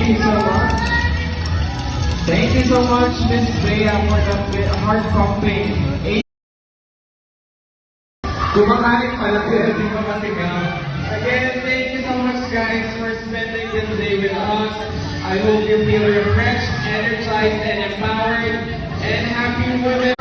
you so much. Thank you so much, Miss Bea, for the heart pumping. Kumakain pala sila, di ba masigaw? Again, thank you so much guys for spending this day with us. I hope you feel refreshed, energized, and empowered. And happy women.